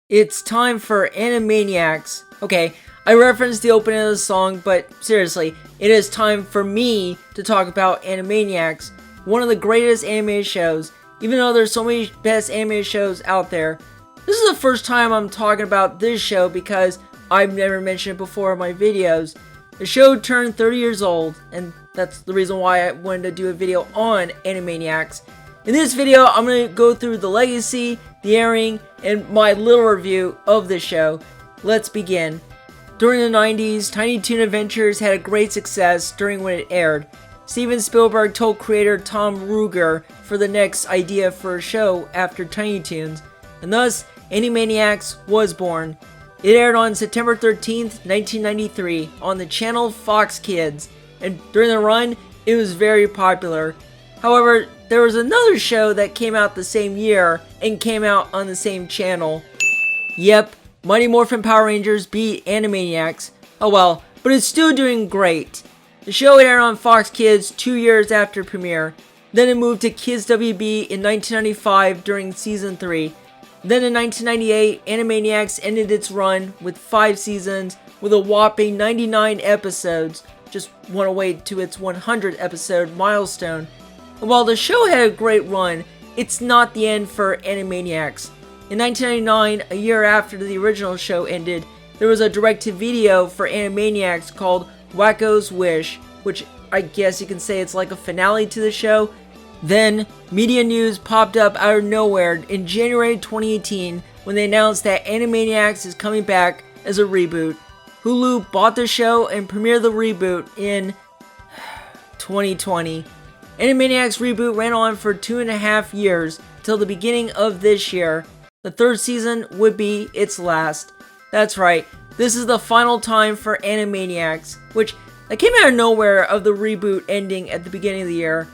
It's time for Animaniacs. Okay, I referenced the opening of the song, but seriously, it is time for me to talk about Animaniacs, one of the greatest animated shows. Even though there's so many best animated shows out there, this is the first time I'm talking about this show because I've never mentioned it before in my videos. The show turned 30 years old, and that's the reason why I wanted to do a video on Animaniacs. In this video, I'm going to go through the legacy, the airing, and my little review of the show. Let's begin. During the 90s, Tiny Toon Adventures had a great success during when it aired. Steven Spielberg told creator Tom Ruegger for the next idea for a show after Tiny Toons, and thus Animaniacs was born. It aired on September 13th, 1993 on the channel Fox Kids, and during the run, it was very popular. However, there was another show that came out the same year and came out on the same channel. Yep, Mighty Morphin Power Rangers beat Animaniacs. Oh well, but it's still doing great. The show aired on Fox Kids 2 years after premiere. Then it moved to Kids WB in 1995 during season 3. Then in 1998, Animaniacs ended its run with 5 seasons with a whopping 99 episodes, just one away to its 100 episode milestone. And while the show had a great run, it's not the end for Animaniacs. In 1999, a year after the original show ended, there was a direct-to-video for Animaniacs called Wacko's Wish, which I guess you can say it's like a finale to the show. Then, media news popped up out of nowhere in January 2018 when they announced that Animaniacs is coming back as a reboot. Hulu bought the show and premiered the reboot in 2020. Animaniacs Reboot ran on for 2.5 years till the beginning of this year. The 3rd season would be its last. That's right, this is the final time for Animaniacs, which came out of nowhere of the reboot ending at the beginning of the year.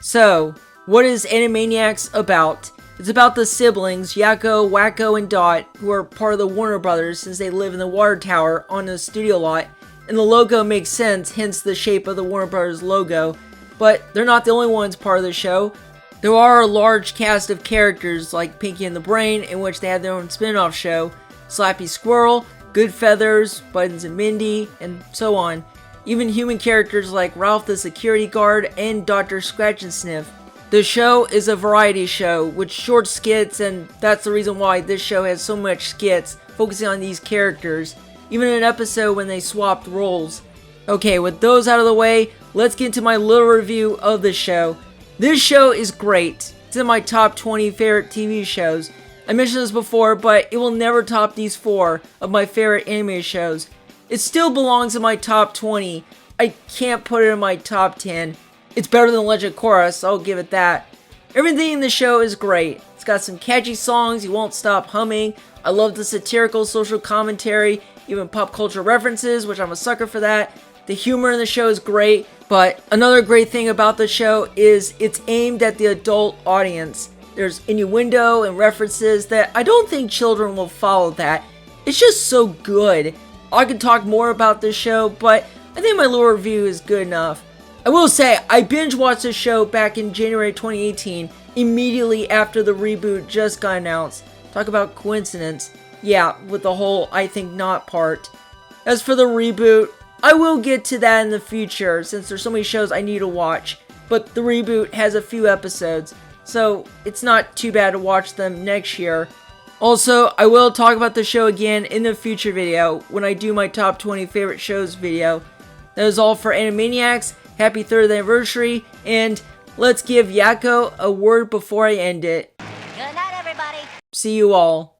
So, what is Animaniacs about? It's about the siblings, Yakko, Wacko, and Dot, who are part of the Warner Brothers since they live in the water tower on the studio lot, and the logo makes sense, hence the shape of the Warner Brothers logo. But they're not the only ones part of the show. There are a large cast of characters like Pinky and the Brain, in which they have their own spin-off show, Slappy Squirrel, Good Feathers, Buttons and Mindy, and so on. Even human characters like Ralph the Security Guard and Dr. Scratch and Sniff. The show is a variety show with short skits, and that's the reason why this show has so much skits focusing on these characters, even in an episode when they swapped roles. Okay, with those out of the way, let's get into my little review of the show. This show is great. It's in my top 20 favorite TV shows. I mentioned this before, but it will never top these 4 of my favorite anime shows. It still belongs in my top 20. I can't put it in my top 10. It's better than Legend Chorus, I'll give it that. Everything in the show is great. It's got some catchy songs you won't stop humming. I love the satirical social commentary, even pop culture references, which I'm a sucker for that. The humor in the show is great, but another great thing about the show is it's aimed at the adult audience. There's innuendo and references that I don't think children will follow that. It's just so good. I could talk more about this show, but I think my little review is good enough. I will say, I binge watched this show back in January 2018, immediately after the reboot just got announced. Talk about coincidence. Yeah, with the whole I think not part. As for the reboot, I will get to that in the future since there's so many shows I need to watch, but the reboot has a few episodes, so it's not too bad to watch them next year. Also, I will talk about the show again in a future video when I do my top 20 favorite shows video. That is all for Animaniacs. Happy 3rd anniversary, and let's give Yakko a word before I end it. Good night, everybody. See you all.